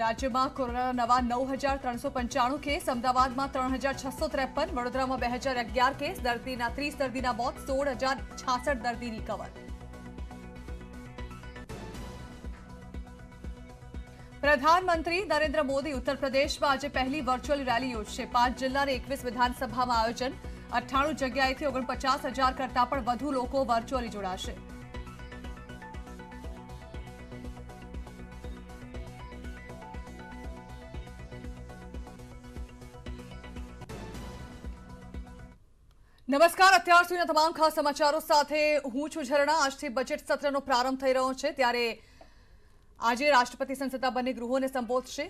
રાજ્યમાં કોરોનાના નવા 9,395 કેસ, અમદાવાદમાં 3,653, વડોદરામાં 2,011 કેસ, દર્દીના 30 દર્દીના મોત, 16,066 દર્દી રિકવર. પ્રધાનમંત્રી નરેન્દ્ર મોદી ઉત્તર પ્રદેશમાં આજે પહેલી વર્ચ્યુઅલ રેલી યોજશે. 5 જિલ્લાની 21 વિધાનસભામાં આયોજન. 98 જગ્યાએથી 49,000 કરતાં પણ વધુ લોકો વર્ચ્યુઅલી જોડાશે. નમસ્કાર, અત્યાર સુધીના તમામ ખાસ સમાચારો સાથે હું છું ઝરણા. આજથી બજેટ સત્રનો પ્રારંભ થઈ રહ્યો છે, ત્યારે આજે રાષ્ટ્રપતિ સંસદના બંને ગૃહોને સંબોધશે.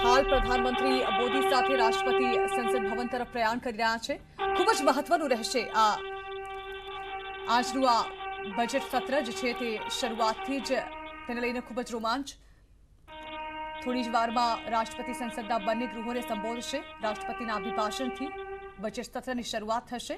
હાલ પ્રધાનમંત્રી મોદી સાથે રાષ્ટ્રપતિ સંસદ ભવન તરફ પ્રયાણ કરી રહ્યા છે. ખૂબ જ મહત્વનું રહેશે આજનું આ બજેટ સત્ર જે છે તે શરૂઆતથી જ તેને લઈને ખૂબ જ રોમાંચ. થોડી જ વારમાં રાષ્ટ્રપતિ સંસદના બંને ગૃહોને સંબોધશે. રાષ્ટ્રપતિના અભિભાષણથી બજેટ સત્રની શરૂઆત થશે.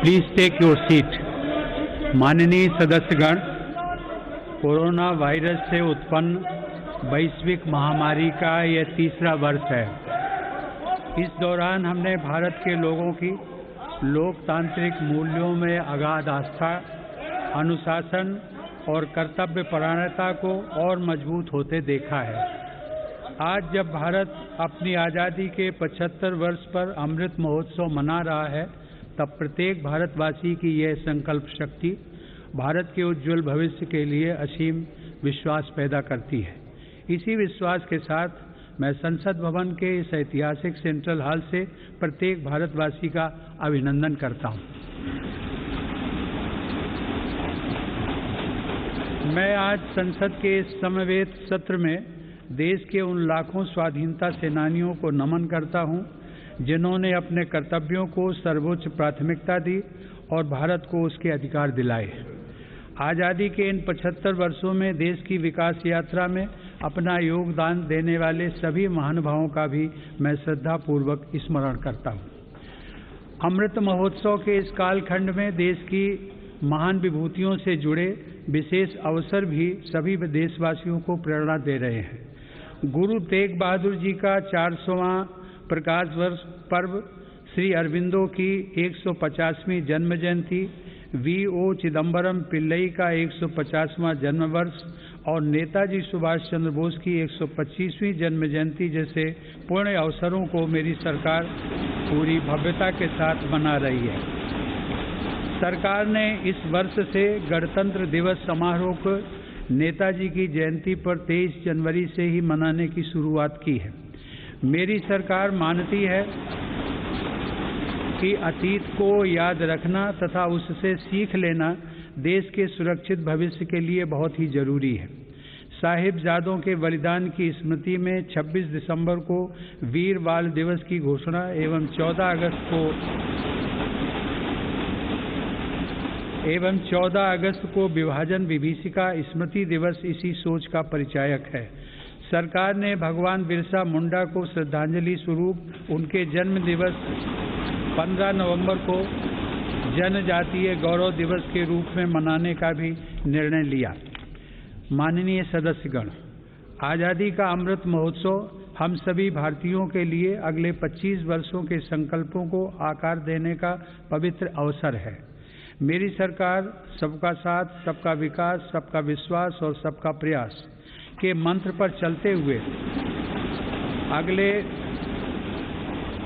Please take your seat. माननीय सदस्यगण, कोरोना वायरस से उत्पन्न वैश्विक महामारी का यह तीसरा वर्ष है. इस दौरान हमने भारत के लोगों की लोकतांत्रिक मूल्यों में अगाध आस्था, अनुशासन और कर्तव्यपरायणता को और मजबूत होते देखा है. आज जब भारत अपनी आज़ादी के 75 वर्ष पर अमृत महोत्सव मना रहा है, तब प्रत्येक भारतवासी की यह संकल्प शक्ति भारत के उज्जवल भविष्य के लिए असीम विश्वास पैदा करती है. इसी विश्वास के साथ मैं संसद भवन के इस ऐतिहासिक सेंट्रल हॉल से प्रत्येक भारतवासी का अभिनंदन करता हूं. मैं आज संसद के इस समवेत सत्र में देश के उन लाखों स्वाधीनता सेनानियों को नमन करता हूं जिन्होंने अपने कर्तव्यों को सर्वोच्च प्राथमिकता दी और भारत को उसके अधिकार दिलाए. आज़ादी के इन 75 वर्षों में देश की विकास यात्रा में अपना योगदान देने वाले सभी महानुभावों का भी मैं श्रद्धापूर्वक स्मरण करता हूं. अमृत महोत्सव के इस कालखंड में देश की महान विभूतियों से जुड़े विशेष अवसर भी सभी देशवासियों को प्रेरणा दे रहे हैं. गुरु तेग बहादुर जी का 400वां प्रकाश वर्ष पर्व, श्री अरविंदो की 150वीं जन्म जयंती, V.O. चिदम्बरम पिल्लई का 150वां जन्म वर्ष और नेताजी सुभाष चंद्र बोस की 125वीं जन्म जयंती जैसे पुण्य अवसरों को मेरी सरकार पूरी भव्यता के साथ मना रही है. सरकार ने इस वर्ष से गणतंत्र दिवस समारोह को नेताजी की जयंती पर 23 जनवरी से ही मनाने की शुरुआत की है. मेरी सरकार मानती है कि अतीत को याद रखना तथा उससे सीख लेना देश के सुरक्षित भविष्य के लिए बहुत ही जरूरी है। साहिबजादों के बलिदान की स्मृति में 26 दिसंबर को वीर बाल दिवस की घोषणा एवं 14 अगस्त को विभाजन विभीषिका स्मृति दिवस इसी सोच का परिचायक है। सरकार ने भगवान बिरसा मुंडा को श्रद्धांजलि स्वरूप उनके जन्म दिवस 15 नवंबर को जनजातीय गौरव दिवस के रूप में मनाने का भी निर्णय लिया। माननीय सदस्यगण, आज़ादी का अमृत महोत्सव हम सभी भारतीयों के लिए अगले 25 वर्षों के संकल्पों को आकार देने का पवित्र अवसर है। मेरी सरकार सबका साथ, सबका विकास, सबका विश्वास और सबका प्रयास के मंत्र पर चलते हुए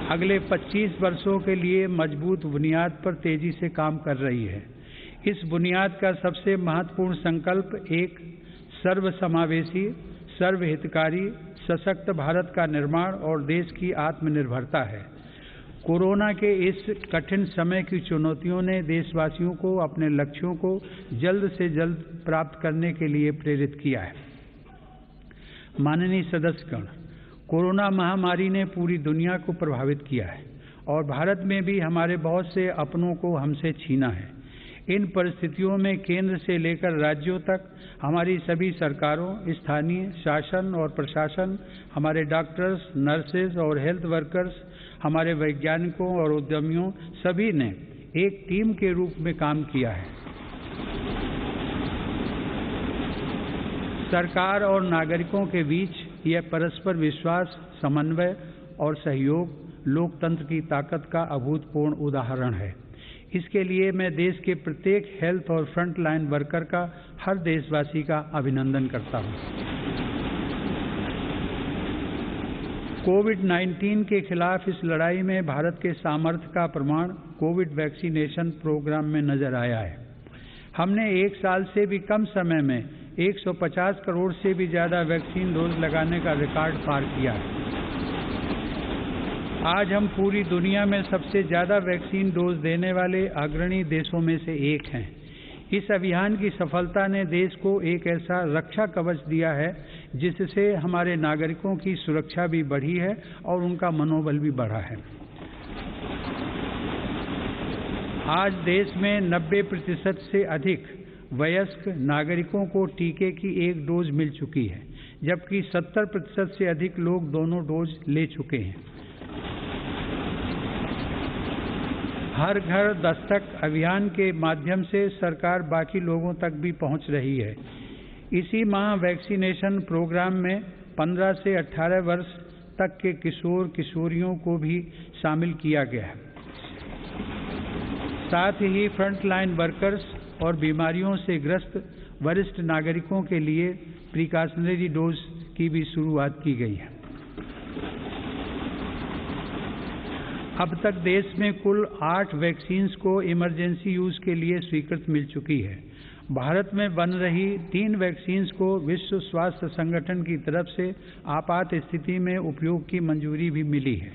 अगले 25 वर्षों के लिए मजबूत बुनियाद पर तेजी से काम कर रही है। इस बुनियाद का सबसे महत्वपूर्ण संकल्प एक सर्वसमावेशी, सर्वहितकारी, सशक्त भारत का निर्माण और देश की आत्मनिर्भरता है। कोरोना के इस कठिन समय की चुनौतियों ने देशवासियों को अपने लक्ष्यों को जल्द से जल्द प्राप्त करने के लिए प्रेरित किया है। माननीय सदस्यगण, कोरोना महामारी ने पूरी दुनिया को प्रभावित किया है और भारत में भी हमारे बहुत से अपनों को हमसे छीना है। इन परिस्थितियों में केंद्र से लेकर राज्यों तक हमारी सभी सरकारों, स्थानीय शासन और प्रशासन, हमारे डॉक्टर्स, नर्सेज और हेल्थ वर्कर्स, हमारे वैज्ञानिकों और उद्यमियों सभी ने एक टीम के रूप में काम किया है। सरकार और नागरिकों के बीच यह परस्पर विश्वास, समन्वय और सहयोग लोकतंत्र की ताकत का अभूतपूर्व उदाहरण है। इसके लिए मैं देश के प्रत्येक हेल्थ और फ्रंट लाइन वर्कर का, हर देशवासी का अभिनंदन करता हूं। कोविड-19 के खिलाफ इस लड़ाई में भारत के सामर्थ्य का प्रमाण कोविड वैक्सीनेशन प्रोग्राम में नजर आया है। हमने 1 साल से भी कम समय में 150 करोड़ से भी ज्यादा वैक्सीन डोज लगाने का रिकॉर्ड पार किया है। आज हम पूरी दुनिया में सबसे ज्यादा वैक्सीन डोज देने वाले अग्रणी देशों में से एक हैं। इस अभियान की सफलता ने देश को एक ऐसा रक्षा कवच दिया है जिससे हमारे नागरिकों की सुरक्षा भी बढ़ी है और उनका मनोबल भी बढ़ा है। आज देश में 90% से अधिक वयस्क नागरिकों को टीके की 1 डोज मिल चुकी है, जबकि 70% से अधिक लोग दोनों डोज ले चुके हैं। हर घर दस्तक अभियान के माध्यम से सरकार बाकी लोगों तक भी पहुंच रही है। इसी माह वैक्सीनेशन प्रोग्राम में 15 से 18 वर्ष तक के किशोर किशोरियों को भी शामिल किया गया है। साथ ही फ्रंट लाइन वर्कर्स और बीमारियों से ग्रस्त वरिष्ठ नागरिकों के लिए प्रिकॉशनरी डोज की भी शुरुआत की गई है। अब तक देश में कुल 8 वैक्सीन्स को इमरजेंसी यूज के लिए स्वीकृत मिल चुकी है। भारत में बन रही 3 वैक्सीन्स को विश्व स्वास्थ्य संगठन की तरफ से आपात स्थिति में उपयोग की मंजूरी भी मिली है।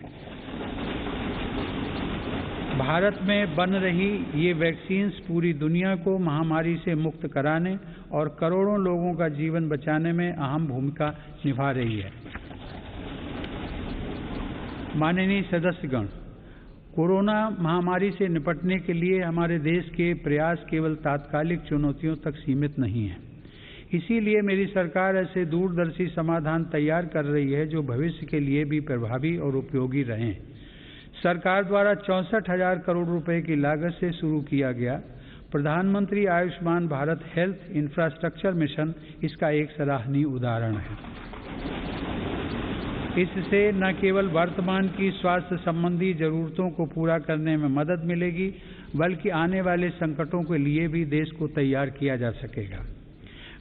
भारत में बन रही ये वैक्सीन्स पूरी दुनिया को महामारी से मुक्त कराने और करोड़ों लोगों का जीवन बचाने में अहम भूमिका निभा रही है। माननीय सदस्यगण, कोरोना महामारी से निपटने के लिए हमारे देश के प्रयास केवल तात्कालिक चुनौतियों तक सीमित नहीं है। इसीलिए मेरी सरकार ऐसे दूरदर्शी समाधान तैयार कर रही है जो भविष्य के लिए भी प्रभावी और उपयोगी रहें। सरकार द्वारा 64,000 करोड़ रुपए की लागत से शुरू किया गया प्रधानमंत्री Ayushman Bharat health infrastructure mission इसका एक सराहनीय उदाहरण है। इससे न केवल वर्तमान की स्वास्थ्य संबंधी जरूरतों को पूरा करने में मदद मिलेगी, बल्कि आने वाले संकटों के लिए भी देश को तैयार किया जा सकेगा।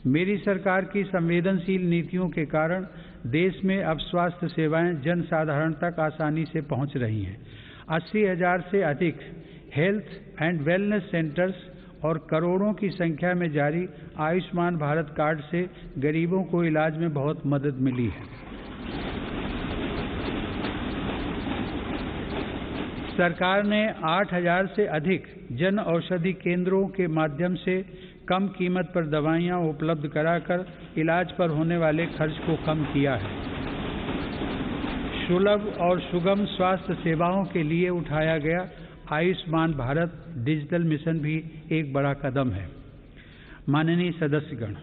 मेरी सरकार की संवेदनशील नीतियों के कारण देश में अब स्वास्थ्य सेवाएं जन साधारण तक आसानी से पहुंच रही हैं। 80,000 से अधिक हेल्थ एंड वेलनेस सेंटर्स और करोड़ों की संख्या में जारी आयुष्मान भारत कार्ड से गरीबों को इलाज में बहुत मदद मिली है। सरकार ने 8,000 से अधिक जन औषधि केंद्रों के माध्यम से कम कीमत पर दवाइयां उपलब्ध कराकर इलाज पर होने वाले खर्च को कम किया है। सुलभ और सुगम स्वास्थ्य सेवाओं के लिए उठाया गया आयुष्मान भारत डिजिटल मिशन भी एक बड़ा कदम है। माननीय सदस्यगण,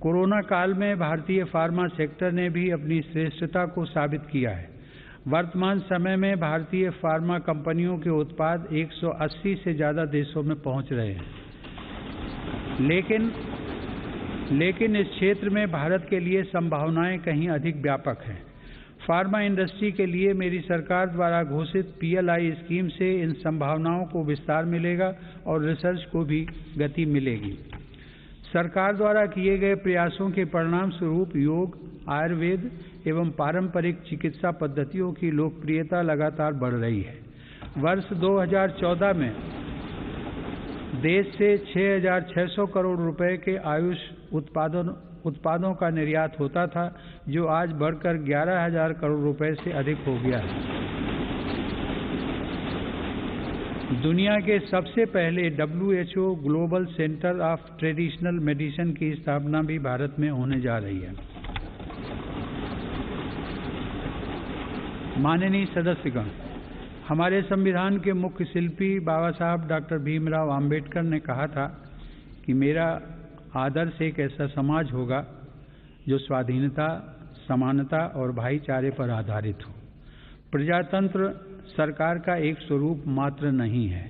कोरोना काल में भारतीय फार्मा सेक्टर ने भी अपनी श्रेष्ठता को साबित किया है। वर्तमान समय में भारतीय फार्मा कंपनियों के उत्पाद 180 से ज़्यादा देशों में पहुंच रहे हैं। लेकिन इस क्षेत्र में भारत के लिए संभावनाएं कहीं अधिक व्यापक हैं। फार्मा इंडस्ट्री के लिए मेरी सरकार द्वारा घोषित PLI स्कीम से इन संभावनाओं को विस्तार मिलेगा और रिसर्च को भी गति मिलेगी। सरकार द्वारा किए गए प्रयासों के परिणाम स्वरूप योग, आयुर्वेद एवं पारंपरिक चिकित्सा पद्धतियों की लोकप्रियता लगातार बढ़ रही है। वर्ष 2014 में देश से 6,600 करोड़ रुपए के आयुष उत्पादों का निर्यात होता था, जो आज बढ़कर 11,000 करोड़ रुपए से अधिक हो गया है। दुनिया के सबसे पहले WHO global centre of traditional medicine की स्थापना भी भारत में होने जा रही है। माननीय सदस्यगण, हमारे संविधान के मुख्य शिल्पी बाबा साहब डॉक्टर भीमराव आम्बेडकर ने कहा था कि मेरा आदर्श एक ऐसा समाज होगा जो स्वाधीनता, समानता और भाईचारे पर आधारित हो। प्रजातंत्र सरकार का एक स्वरूप मात्र नहीं है।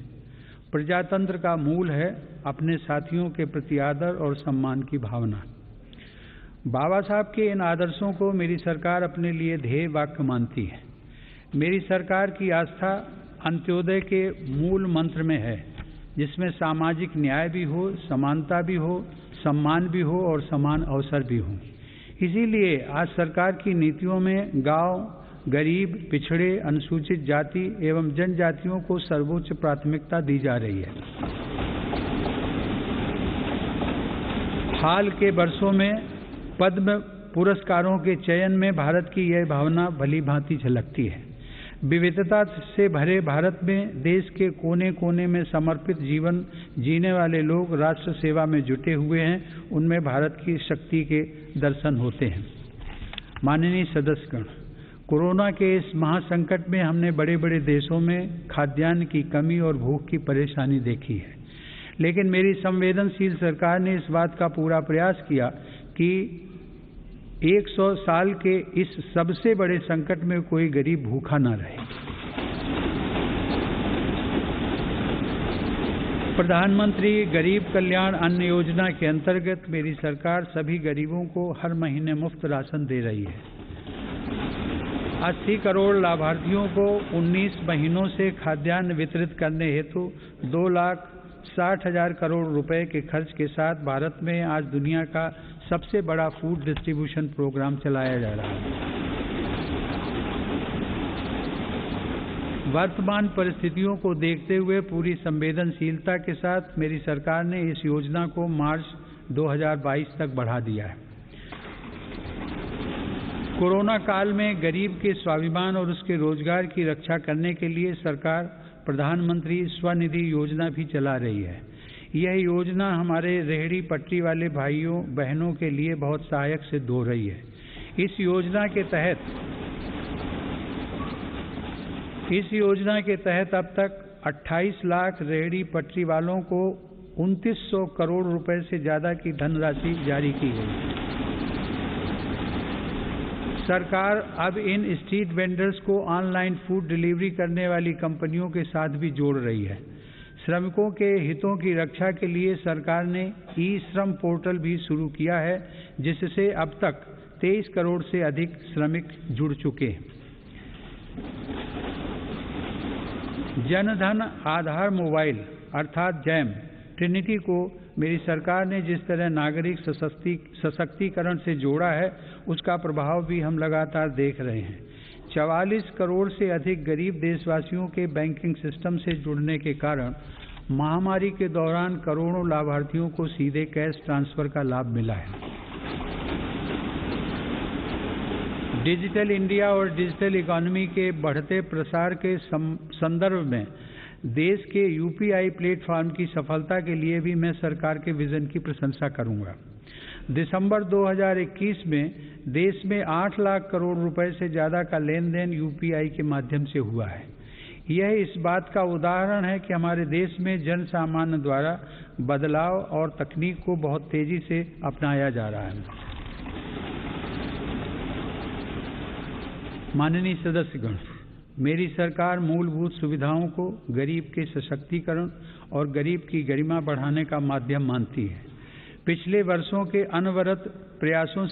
प्रजातंत्र का मूल है अपने साथियों के प्रति आदर और सम्मान की भावना। बाबा साहब के इन आदर्शों को मेरी सरकार अपने लिए ध्येय वाक्य मानती है। मेरी सरकार की आस्था अंत्योदय के मूल मंत्र में है, जिसमें सामाजिक न्याय भी हो, समानता भी हो, सम्मान भी हो और समान अवसर भी हो। इसीलिए आज सरकार की नीतियों में गांव, गरीब, पिछड़े, अनुसूचित जाति एवं जनजातियों को सर्वोच्च प्राथमिकता दी जा रही है। हाल के वर्षों में पद्म पुरस्कारों के चयन में भारत की यह भावना भली भांति झलकती है। विविधता से भरे भारत में देश के कोने कोने में समर्पित जीवन जीने वाले लोग राष्ट्र सेवा में जुटे हुए हैं। उनमें भारत की शक्ति के दर्शन होते हैं। माननीय सदस्यगण, कोरोना के इस महासंकट में हमने बड़े बड़े देशों में खाद्यान्न की कमी और भूख की परेशानी देखी है, लेकिन मेरी संवेदनशील सरकार ने इस बात का पूरा प्रयास किया कि 100 साल के इस सबसे बड़े संकट में कोई गरीब भूखा न रहे। प्रधानमंत्री गरीब कल्याण अन्न योजना के अंतर्गत मेरी सरकार सभी गरीबों को हर महीने मुफ्त राशन दे रही है। 80 करोड़ लाभार्थियों को 19 महीनों से खाद्यान्न वितरित करने हेतु 2,60,000 करोड़ रुपए के खर्च के साथ भारत में आज दुनिया का सबसे बड़ा फूड डिस्ट्रीब्यूशन प्रोग्राम चलाया जा रहा है। वर्तमान परिस्थितियों को देखते हुए पूरी संवेदनशीलता के साथ मेरी सरकार ने इस योजना को मार्च 2022 तक बढ़ा दिया है। कोरोना काल में गरीब के स्वाभिमान और उसके रोजगार की रक्षा करने के लिए सरकार प्रधानमंत्री स्वनिधि योजना भी चला रही है। यह योजना हमारे रेहड़ी पटरी वाले भाइयों बहनों के लिए बहुत सहायक सिद्ध हो रही है। इस योजना के तहत अब तक 28 लाख रेहड़ी पटरी वालों को 2900 करोड़ रुपए से ज्यादा की धनराशि जारी की गई। सरकार अब इन स्ट्रीट वेंडर्स को ऑनलाइन फूड डिलीवरी करने वाली कंपनियों के साथ भी जोड़ रही है। श्रमिकों के हितों की रक्षा के लिए सरकार ने ई-श्रम पोर्टल भी शुरू किया है, जिससे अब तक 23 करोड़ से अधिक श्रमिक जुड़ चुके हैं। जनधन आधार मोबाइल अर्थात जैम ट्रिनिटी को मेरी सरकार ने जिस तरह नागरिक सशक्तिकरण से जोड़ा है, उसका प्रभाव भी हम लगातार देख रहे हैं। 44 करोड़ से अधिक गरीब देशवासियों के बैंकिंग सिस्टम से जुड़ने के कारण महामारी के दौरान करोड़ों लाभार्थियों को सीधे कैश ट्रांसफर का लाभ मिला है। डिजिटल इंडिया और डिजिटल इकोनॉमी के बढ़ते प्रसार के संदर्भ में देश के यूपीआई प्लेटफॉर्म की सफलता के लिए भी मैं सरकार के विजन की प्रशंसा करूंगा। दिसंबर 2021 में देश में 8 लाख करोड़ रुपए से ज्यादा का लेन देन यूपीआई के माध्यम से हुआ है। यह इस बात का उदाहरण है कि हमारे देश में जन सामान्य द्वारा बदलाव और तकनीक को बहुत तेजी से अपनाया जा रहा है। माननीय सदस्यगण, मेरी सरकार मूलभूत सुविधाओं को गरीब के सशक्तिकरण और गरीब की गरिमा बढ़ाने का माध्यम मानती है। पिछले वर्षों के अनवरत प्रयासों से